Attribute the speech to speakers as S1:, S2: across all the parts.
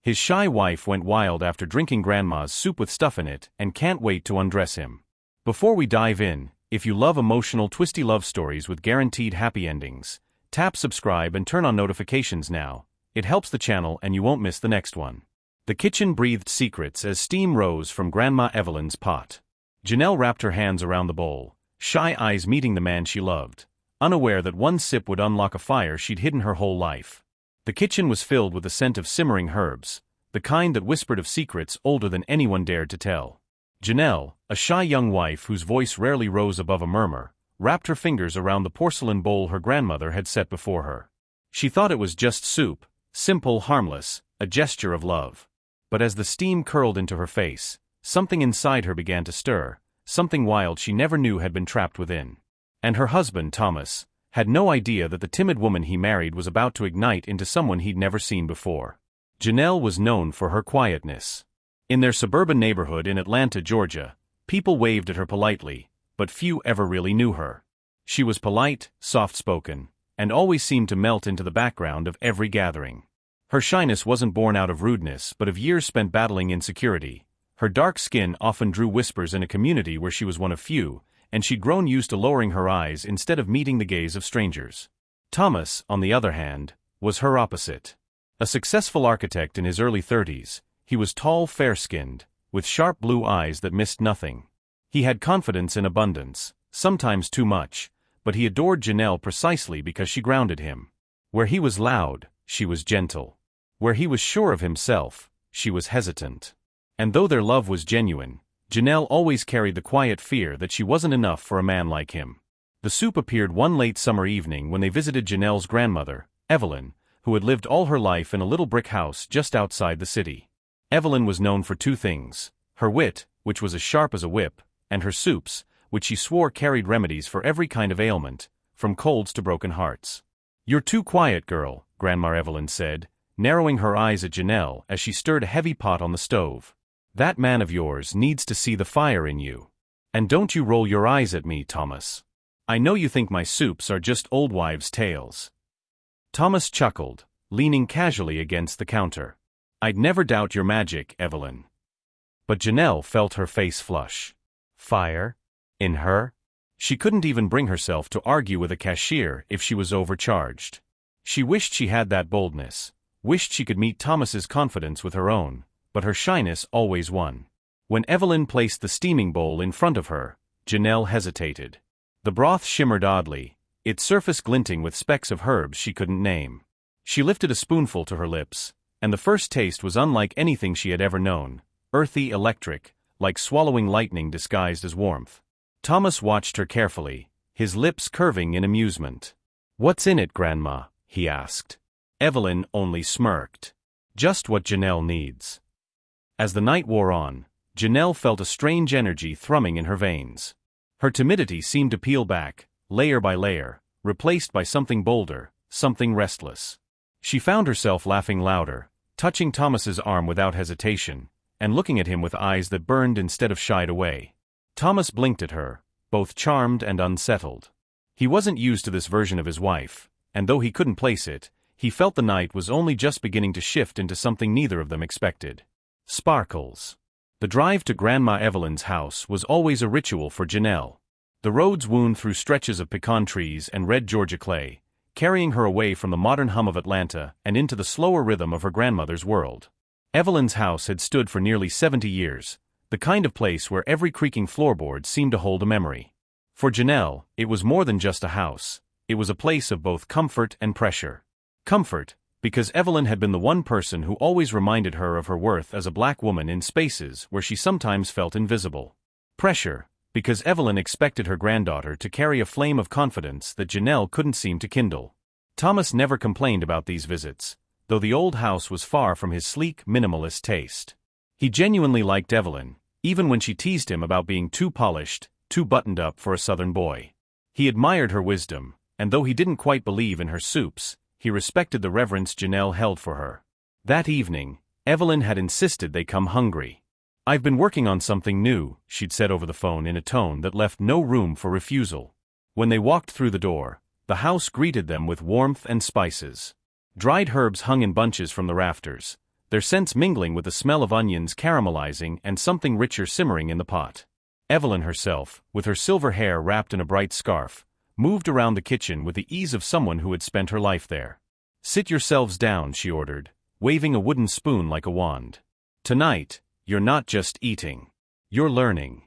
S1: His shy wife went wild after drinking Grandma's soup with stuff in it and can't wait to undress him. Before we dive in, if you love emotional twisty love stories with guaranteed happy endings, tap subscribe and turn on notifications now. It helps the channel and you won't miss the next one. The kitchen breathed secrets as steam rose from Grandma Evelyn's pot. Janelle wrapped her hands around the bowl, shy eyes meeting the man she loved, unaware that one sip would unlock a fire she'd hidden her whole life. The kitchen was filled with the scent of simmering herbs, the kind that whispered of secrets older than anyone dared to tell. Janelle, a shy young wife whose voice rarely rose above a murmur, wrapped her fingers around the porcelain bowl her grandmother had set before her. She thought it was just soup, simple, harmless, a gesture of love. But as the steam curled into her face, something inside her began to stir, something wild she never knew had been trapped within. And her husband, Thomas, had no idea that the timid woman he married was about to ignite into someone he'd never seen before. Janelle was known for her quietness. In their suburban neighborhood in Atlanta, Georgia, people waved at her politely, but few ever really knew her. She was polite, soft-spoken, and always seemed to melt into the background of every gathering. Her shyness wasn't born out of rudeness but of years spent battling insecurity. Her dark skin often drew whispers in a community where she was one of few, and she'd grown used to lowering her eyes instead of meeting the gaze of strangers. Thomas, on the other hand, was her opposite. A successful architect in his early 30s, he was tall, fair-skinned, with sharp blue eyes that missed nothing. He had confidence in abundance, sometimes too much, but he adored Janelle precisely because she grounded him. Where he was loud, she was gentle. Where he was sure of himself, she was hesitant. And though their love was genuine, Janelle always carried the quiet fear that she wasn't enough for a man like him. The soup appeared one late summer evening when they visited Janelle's grandmother, Evelyn, who had lived all her life in a little brick house just outside the city. Evelyn was known for two things: her wit, which was as sharp as a whip, and her soups, which she swore carried remedies for every kind of ailment, from colds to broken hearts. "You're too quiet, girl," Grandma Evelyn said, narrowing her eyes at Janelle as she stirred a heavy pot on the stove. "That man of yours needs to see the fire in you. And don't you roll your eyes at me, Thomas. I know you think my soups are just old wives' tales." Thomas chuckled, leaning casually against the counter. "I'd never doubt your magic, Evelyn." But Janelle felt her face flush. Fire? In her? She couldn't even bring herself to argue with a cashier if she was overcharged. She wished she had that boldness, wished she could meet Thomas's confidence with her own, but her shyness always won. When Evelyn placed the steaming bowl in front of her, Janelle hesitated. The broth shimmered oddly, its surface glinting with specks of herbs she couldn't name. She lifted a spoonful to her lips, and the first taste was unlike anything she had ever known, earthy, electric, like swallowing lightning disguised as warmth. Thomas watched her carefully, his lips curving in amusement. "What's in it, Grandma?" he asked. Evelyn only smirked. "Just what Janelle needs." As the night wore on, Janelle felt a strange energy thrumming in her veins. Her timidity seemed to peel back, layer by layer, replaced by something bolder, something restless. She found herself laughing louder, touching Thomas's arm without hesitation, and looking at him with eyes that burned instead of shied away. Thomas blinked at her, both charmed and unsettled. He wasn't used to this version of his wife, and though he couldn't place it, he felt the night was only just beginning to shift into something neither of them expected. Sparkles. The drive to Grandma Evelyn's house was always a ritual for Janelle. The roads wound through stretches of pecan trees and red Georgia clay, carrying her away from the modern hum of Atlanta and into the slower rhythm of her grandmother's world. Evelyn's house had stood for nearly 70 years, the kind of place where every creaking floorboard seemed to hold a memory. For Janelle, it was more than just a house, it was a place of both comfort and pressure. Comfort, because Evelyn had been the one person who always reminded her of her worth as a black woman in spaces where she sometimes felt invisible. Pressure, because Evelyn expected her granddaughter to carry a flame of confidence that Janelle couldn't seem to kindle. Thomas never complained about these visits, though the old house was far from his sleek, minimalist taste. He genuinely liked Evelyn, even when she teased him about being too polished, too buttoned up for a southern boy. He admired her wisdom, and though he didn't quite believe in her soups, he respected the reverence Janelle held for her. That evening, Evelyn had insisted they come hungry. "I've been working on something new," she'd said over the phone in a tone that left no room for refusal. When they walked through the door, the house greeted them with warmth and spices. Dried herbs hung in bunches from the rafters, their scents mingling with the smell of onions caramelizing and something richer simmering in the pot. Evelyn herself, with her silver hair wrapped in a bright scarf, moved around the kitchen with the ease of someone who had spent her life there. "Sit yourselves down," she ordered, waving a wooden spoon like a wand. "Tonight, you're not just eating. You're learning."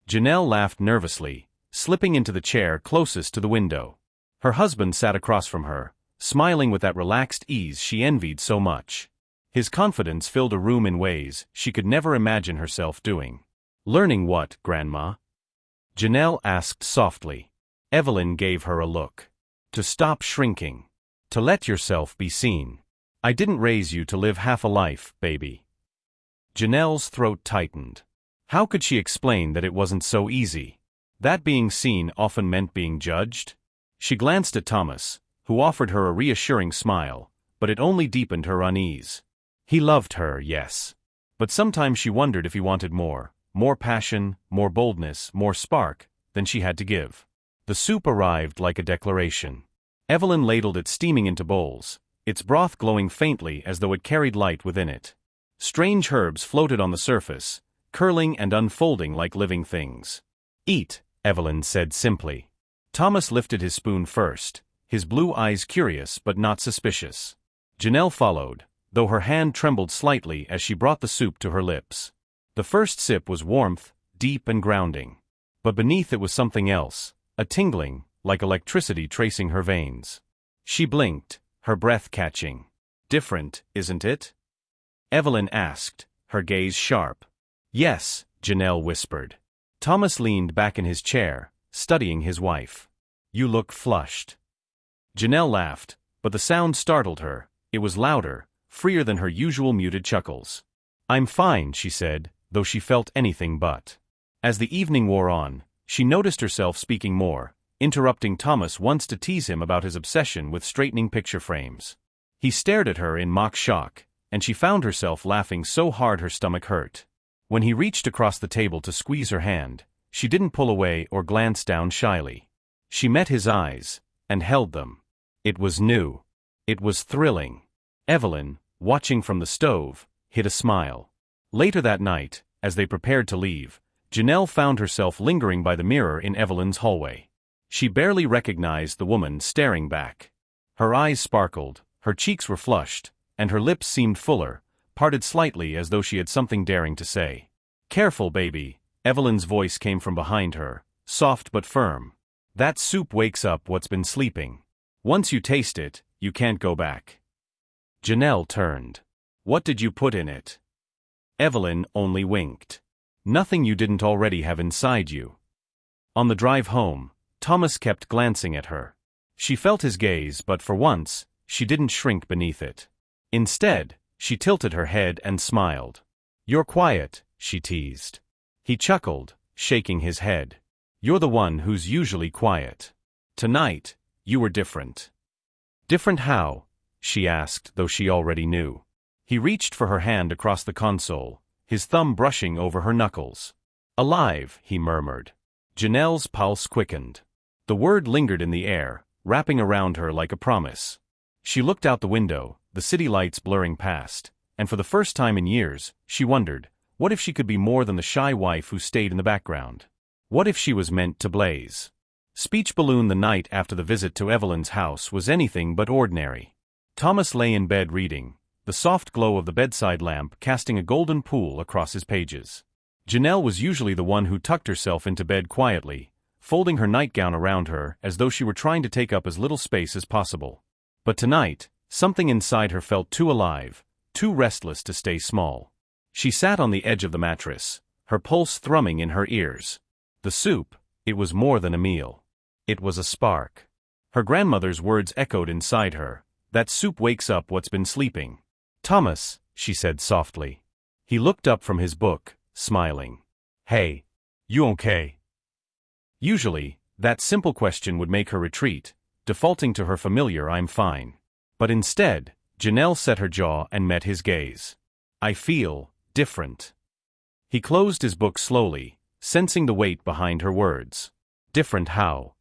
S1: Janelle laughed nervously, slipping into the chair closest to the window. Her husband sat across from her, smiling with that relaxed ease she envied so much. His confidence filled a room in ways she could never imagine herself doing. "Learning what, Grandma?" Janelle asked softly. Evelyn gave her a look. "To stop shrinking. To let yourself be seen. I didn't raise you to live half a life, baby." Janelle's throat tightened. How could she explain that it wasn't so easy? That being seen often meant being judged? She glanced at Thomas, who offered her a reassuring smile, but it only deepened her unease. He loved her, yes. But sometimes she wondered if he wanted more passion, more boldness, more spark, than she had to give. The soup arrived like a declaration. Evelyn ladled it steaming into bowls, its broth glowing faintly as though it carried light within it. Strange herbs floated on the surface, curling and unfolding like living things. "Eat," Evelyn said simply. Thomas lifted his spoon first, his blue eyes curious but not suspicious. Janelle followed, though her hand trembled slightly as she brought the soup to her lips. The first sip was warmth, deep and grounding. But beneath it was something else, a tingling, like electricity tracing her veins. She blinked, her breath catching. "Different, isn't it?" Evelyn asked, her gaze sharp. "Yes," Janelle whispered. Thomas leaned back in his chair, studying his wife. "You look flushed." Janelle laughed, but the sound startled her. It was louder, freer than her usual muted chuckles. "I'm fine," she said, though she felt anything but. As the evening wore on, she noticed herself speaking more, interrupting Thomas once to tease him about his obsession with straightening picture frames. He stared at her in mock shock, and she found herself laughing so hard her stomach hurt. When he reached across the table to squeeze her hand, she didn't pull away or glance down shyly. She met his eyes, and held them. It was new. It was thrilling. Evelyn, watching from the stove, hid a smile. Later that night, as they prepared to leave, Janelle found herself lingering by the mirror in Evelyn's hallway. She barely recognized the woman staring back. Her eyes sparkled, her cheeks were flushed, and her lips seemed fuller, parted slightly as though she had something daring to say. "Careful, baby," Evelyn's voice came from behind her, soft but firm. "That soup wakes up what's been sleeping. Once you taste it, you can't go back." Janelle turned. "What did you put in it?" Evelyn only winked. "Nothing you didn't already have inside you." On the drive home, Thomas kept glancing at her. She felt his gaze, but for once, she didn't shrink beneath it. Instead, she tilted her head and smiled. "You're quiet," she teased. He chuckled, shaking his head. "You're the one who's usually quiet. Tonight, you were different." "Different how?" she asked, though she already knew. He reached for her hand across the console, his thumb brushing over her knuckles. "Alive," he murmured. Janelle's pulse quickened. The word lingered in the air, wrapping around her like a promise. She looked out the window, the city lights blurring past, and for the first time in years, she wondered, what if she could be more than the shy wife who stayed in the background? What if she was meant to blaze? Speech balloon. The night after the visit to Evelyn's house was anything but ordinary. Thomas lay in bed reading, the soft glow of the bedside lamp casting a golden pool across his pages. Janelle was usually the one who tucked herself into bed quietly, folding her nightgown around her as though she were trying to take up as little space as possible. But tonight, something inside her felt too alive, too restless to stay small. She sat on the edge of the mattress, her pulse thrumming in her ears. The soup, it was more than a meal. It was a spark. Her grandmother's words echoed inside her, "That soup wakes up what's been sleeping." "Thomas," she said softly. He looked up from his book, smiling. "Hey, you okay?" Usually, that simple question would make her retreat, defaulting to her familiar "I'm fine." But instead, Janelle set her jaw and met his gaze. "I feel different." He closed his book slowly, sensing the weight behind her words. "Different how?"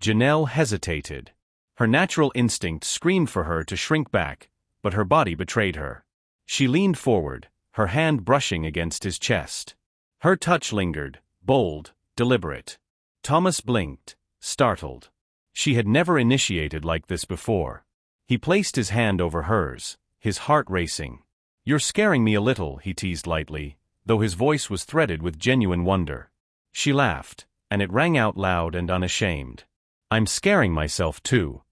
S1: Janelle hesitated. Her natural instinct screamed for her to shrink back, but her body betrayed her. She leaned forward, her hand brushing against his chest. Her touch lingered, bold, deliberate. Thomas blinked, startled. She had never initiated like this before. He placed his hand over hers, his heart racing. "You're scaring me a little," he teased lightly, though his voice was threaded with genuine wonder. She laughed, and it rang out loud and unashamed. "I'm scaring myself too."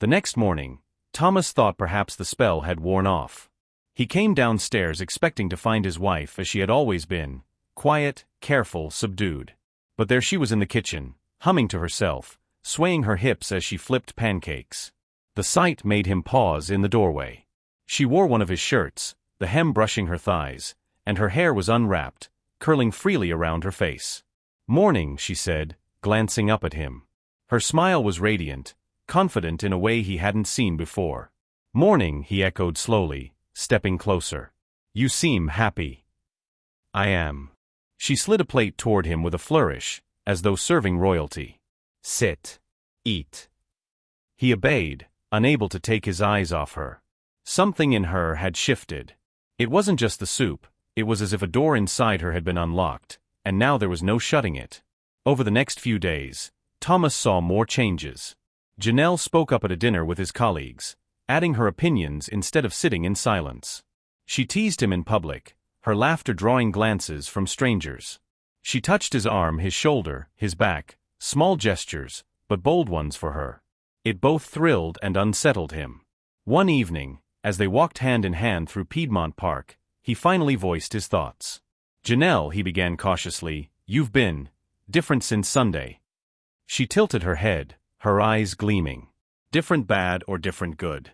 S1: The next morning, Thomas thought perhaps the spell had worn off. He came downstairs expecting to find his wife as she had always been, quiet, careful, subdued. But there she was in the kitchen, humming to herself, swaying her hips as she flipped pancakes. The sight made him pause in the doorway. She wore one of his shirts, the hem brushing her thighs, and her hair was unwrapped, curling freely around her face. "Morning," she said, glancing up at him. Her smile was radiant, confident in a way he hadn't seen before. "Morning," he echoed slowly, stepping closer. "You seem happy." "I am." She slid a plate toward him with a flourish, as though serving royalty. "Sit. Eat." He obeyed, unable to take his eyes off her. Something in her had shifted. It wasn't just the soup, it was as if a door inside her had been unlocked, and now there was no shutting it. Over the next few days, Thomas saw more changes. Janelle spoke up at a dinner with his colleagues, adding her opinions instead of sitting in silence. She teased him in public, her laughter drawing glances from strangers. She touched his arm, his shoulder, his back, small gestures, but bold ones for her. It both thrilled and unsettled him. One evening, as they walked hand in hand through Piedmont Park, he finally voiced his thoughts. "Janelle," he began cautiously, "you've been different since Sunday." She tilted her head, her eyes gleaming. "Different bad or different good?"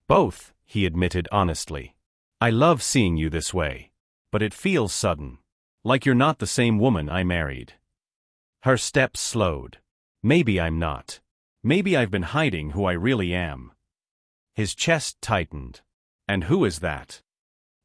S1: "Both," he admitted honestly. "I love seeing you this way. But it feels sudden. Like you're not the same woman I married." Her steps slowed. "Maybe I'm not. Maybe I've been hiding who I really am." His chest tightened. "And who is that?"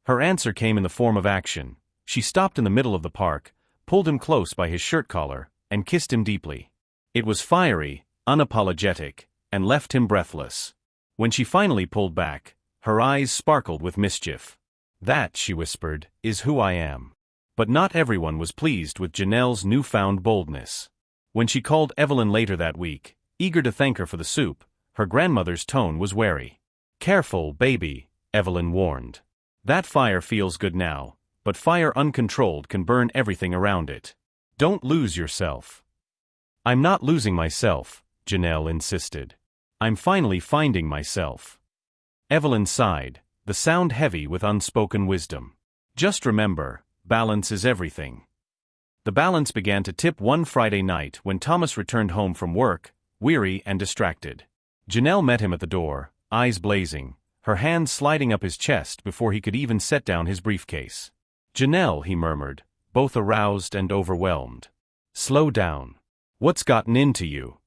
S1: Her answer came in the form of action. She stopped in the middle of the park, pulled him close by his shirt collar, and kissed him deeply. It was fiery, unapologetic, and left him breathless. When she finally pulled back, her eyes sparkled with mischief. "That," she whispered, "is who I am." But not everyone was pleased with Janelle's newfound boldness. When she called Evelyn later that week, eager to thank her for the soup, her grandmother's tone was wary. "Careful, baby," Evelyn warned. "That fire feels good now, but fire uncontrolled can burn everything around it. Don't lose yourself." "I'm not losing myself," Janelle insisted. "I'm finally finding myself." Evelyn sighed, the sound heavy with unspoken wisdom. "Just remember, balance is everything." The balance began to tip one Friday night when Thomas returned home from work, weary and distracted. Janelle met him at the door, eyes blazing, her hands sliding up his chest before he could even set down his briefcase. "Janelle," he murmured, both aroused and overwhelmed. "Slow down. What's gotten into you?"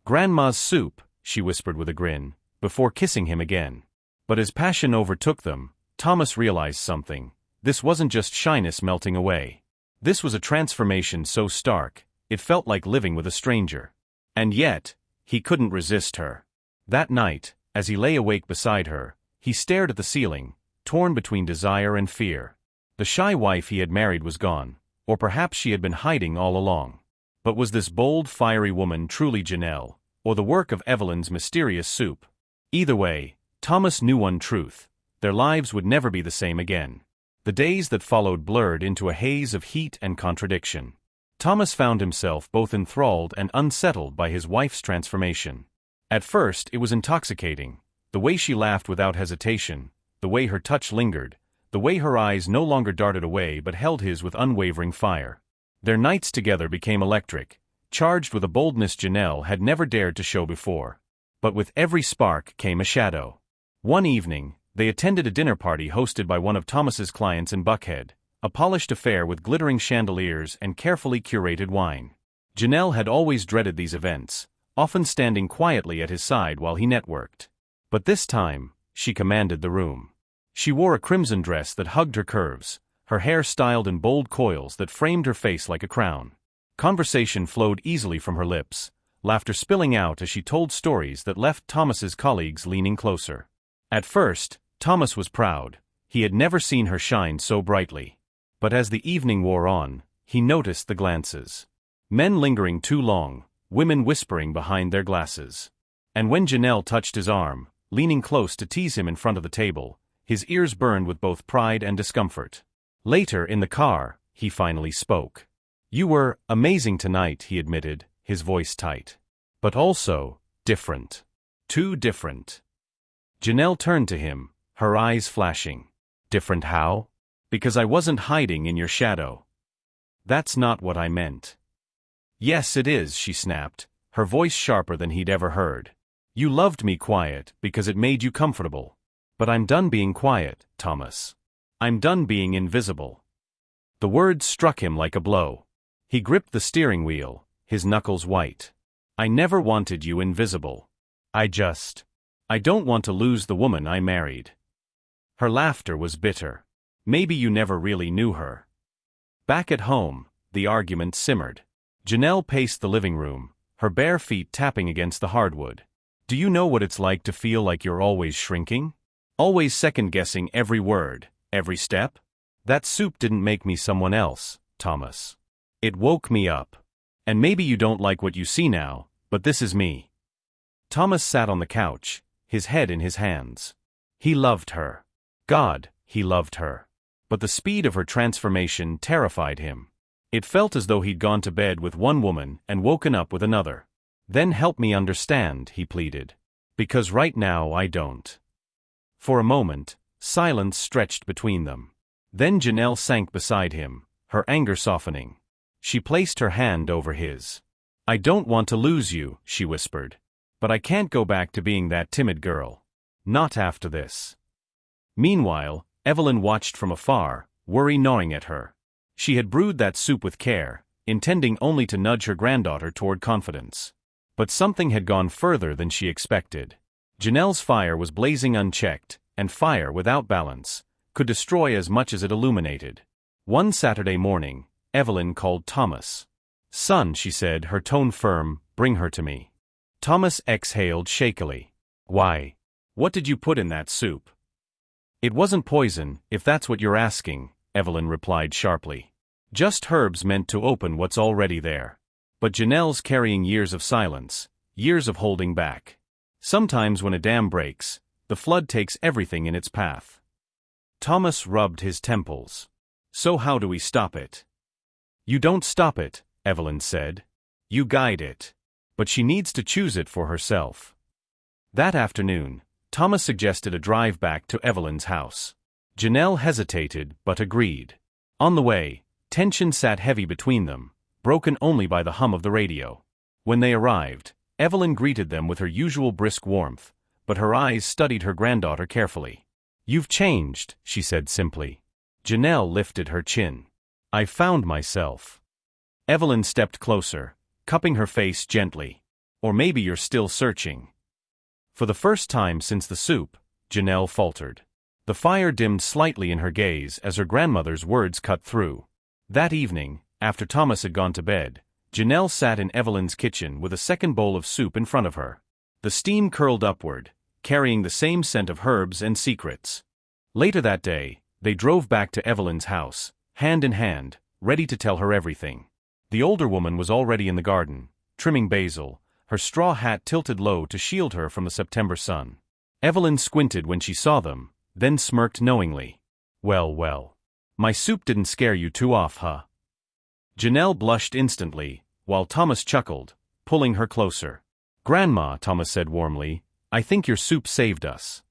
S1: "Grandma's soup," she whispered with a grin, before kissing him again. But as passion overtook them, Thomas realized something. This wasn't just shyness melting away. This was a transformation so stark, it felt like living with a stranger. And yet, he couldn't resist her. That night, as he lay awake beside her, he stared at the ceiling, torn between desire and fear. The shy wife he had married was gone, or perhaps she had been hiding all along. But was this bold, fiery woman truly Janelle, or the work of Evelyn's mysterious soup? Either way, Thomas knew one truth: their lives would never be the same again. The days that followed blurred into a haze of heat and contradiction. Thomas found himself both enthralled and unsettled by his wife's transformation. At first, it was intoxicating, the way she laughed without hesitation, the way her touch lingered, the way her eyes no longer darted away but held his with unwavering fire. Their nights together became electric, charged with a boldness Janelle had never dared to show before. But with every spark came a shadow. One evening, they attended a dinner party hosted by one of Thomas's clients in Buckhead, a polished affair with glittering chandeliers and carefully curated wine. Janelle had always dreaded these events, often standing quietly at his side while he networked. But this time, she commanded the room. She wore a crimson dress that hugged her curves, her hair styled in bold coils that framed her face like a crown. Conversation flowed easily from her lips, laughter spilling out as she told stories that left Thomas's colleagues leaning closer. At first, Thomas was proud. He had never seen her shine so brightly. But as the evening wore on, he noticed the glances. Men lingering too long, women whispering behind their glasses. And when Janelle touched his arm, leaning close to tease him in front of the table, his ears burned with both pride and discomfort. Later, in the car, he finally spoke. "You were amazing tonight," he admitted, his voice tight. "But also, different. Too different." Janelle turned to him, her eyes flashing. "Different how?" "Because I wasn't hiding in your shadow." "That's not what I meant." "Yes, it is," she snapped, her voice sharper than he'd ever heard. "You loved me quiet because it made you comfortable. But I'm done being quiet, Thomas. I'm done being invisible." The words struck him like a blow. He gripped the steering wheel, his knuckles white. "I never wanted you invisible. I don't want to lose the woman I married." Her laughter was bitter. "Maybe you never really knew her." Back at home, the argument simmered. Janelle paced the living room, her bare feet tapping against the hardwood. "Do you know what it's like to feel like you're always shrinking? Always second-guessing every word, every step? That soup didn't make me someone else, Thomas. It woke me up. And maybe you don't like what you see now, but this is me." Thomas sat on the couch, his head in his hands. He loved her. God, he loved her. But the speed of her transformation terrified him. It felt as though he'd gone to bed with one woman and woken up with another. "Then help me understand," he pleaded. "Because right now I don't." For a moment, silence stretched between them. Then Janelle sank beside him, her anger softening. She placed her hand over his. "I don't want to lose you," she whispered. "But I can't go back to being that timid girl. Not after this." Meanwhile, Evelyn watched from afar, worry gnawing at her. She had brewed that soup with care, intending only to nudge her granddaughter toward confidence. But something had gone further than she expected. Janelle's fire was blazing unchecked, and fire without balance could destroy as much as it illuminated. One Saturday morning, Evelyn called Thomas. "Son," she said, her tone firm, "bring her to me." Thomas exhaled shakily. "Why? What did you put in that soup?" "It wasn't poison, if that's what you're asking," Evelyn replied sharply. "Just herbs meant to open what's already there." But Janelle's carrying years of silence, years of holding back. Sometimes when a dam breaks, the flood takes everything in its path. Thomas rubbed his temples. "So how do we stop it?" "You don't stop it," Evelyn said. "You guide it. But she needs to choose it for herself." That afternoon, Thomas suggested a drive back to Evelyn's house. Janelle hesitated but agreed. On the way, tension sat heavy between them, broken only by the hum of the radio. When they arrived, Evelyn greeted them with her usual brisk warmth, but her eyes studied her granddaughter carefully. "You've changed," she said simply. Janelle lifted her chin. "I found myself." Evelyn stepped closer, cupping her face gently. "Or maybe you're still searching." For the first time since the soup, Janelle faltered. The fire dimmed slightly in her gaze as her grandmother's words cut through. That evening, after Thomas had gone to bed, Janelle sat in Evelyn's kitchen with a second bowl of soup in front of her. The steam curled upward, carrying the same scent of herbs and secrets. Later that day, they drove back to Evelyn's house, hand in hand, ready to tell her everything. The older woman was already in the garden, trimming basil, her straw hat tilted low to shield her from the September sun. Evelyn squinted when she saw them, then smirked knowingly. "Well, well. My soup didn't scare you too off, huh?" Janelle blushed instantly, while Thomas chuckled, pulling her closer. "Grandma," Thomas said warmly, "I think your soup saved us."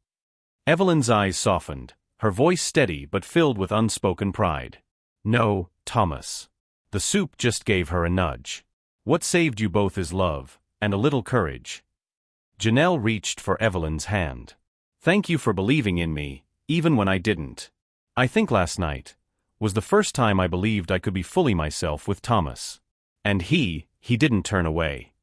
S1: Evelyn's eyes softened, her voice steady but filled with unspoken pride. "No, Thomas. The soup just gave her a nudge. What saved you both is love, and a little courage." Janelle reached for Evelyn's hand. "Thank you for believing in me, even when I didn't. I think last night was the first time I believed I could be fully myself with Thomas. And he didn't turn away."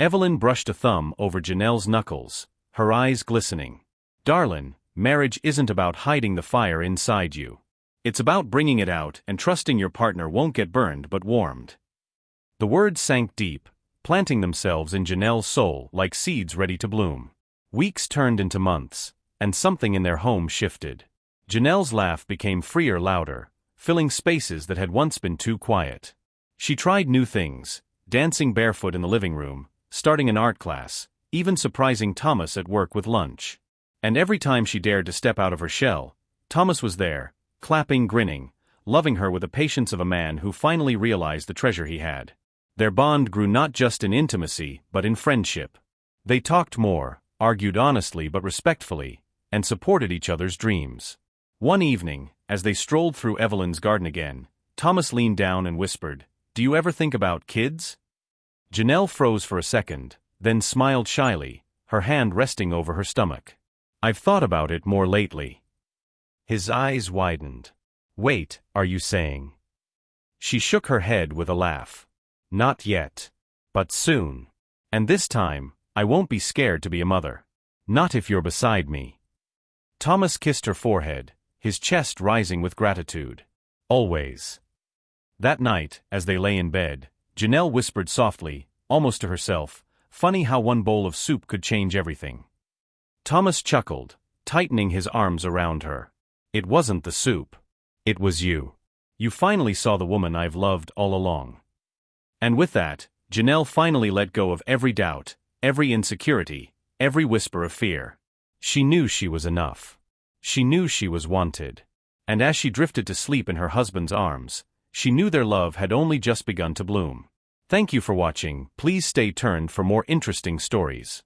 S1: Evelyn brushed a thumb over Janelle's knuckles, her eyes glistening. "Darlin', marriage isn't about hiding the fire inside you. It's about bringing it out and trusting your partner won't get burned but warmed." The words sank deep, planting themselves in Janelle's soul like seeds ready to bloom. Weeks turned into months, and something in their home shifted. Janelle's laugh became freer, louder, filling spaces that had once been too quiet. She tried new things, dancing barefoot in the living room, starting an art class, even surprising Thomas at work with lunch. And every time she dared to step out of her shell, Thomas was there, clapping, grinning, loving her with the patience of a man who finally realized the treasure he had. Their bond grew not just in intimacy, but in friendship. They talked more, argued honestly but respectfully, and supported each other's dreams. One evening, as they strolled through Evelyn's garden again, Thomas leaned down and whispered, "Do you ever think about kids?" Janelle froze for a second, then smiled shyly, her hand resting over her stomach. "I've thought about it more lately." His eyes widened. "Wait, are you saying?" She shook her head with a laugh. "Not yet. But soon. And this time, I won't be scared to be a mother. Not if you're beside me." Thomas kissed her forehead, his chest rising with gratitude. "Always." That night, as they lay in bed, Janelle whispered softly, almost to herself, "Funny how one bowl of soup could change everything." Thomas chuckled, tightening his arms around her. "It wasn't the soup. It was you. You finally saw the woman I've loved all along." And with that, Janelle finally let go of every doubt, every insecurity, every whisper of fear. She knew she was enough. She knew she was wanted. And as she drifted to sleep in her husband's arms, she knew their love had only just begun to bloom. Thank you for watching. Please stay tuned for more interesting stories.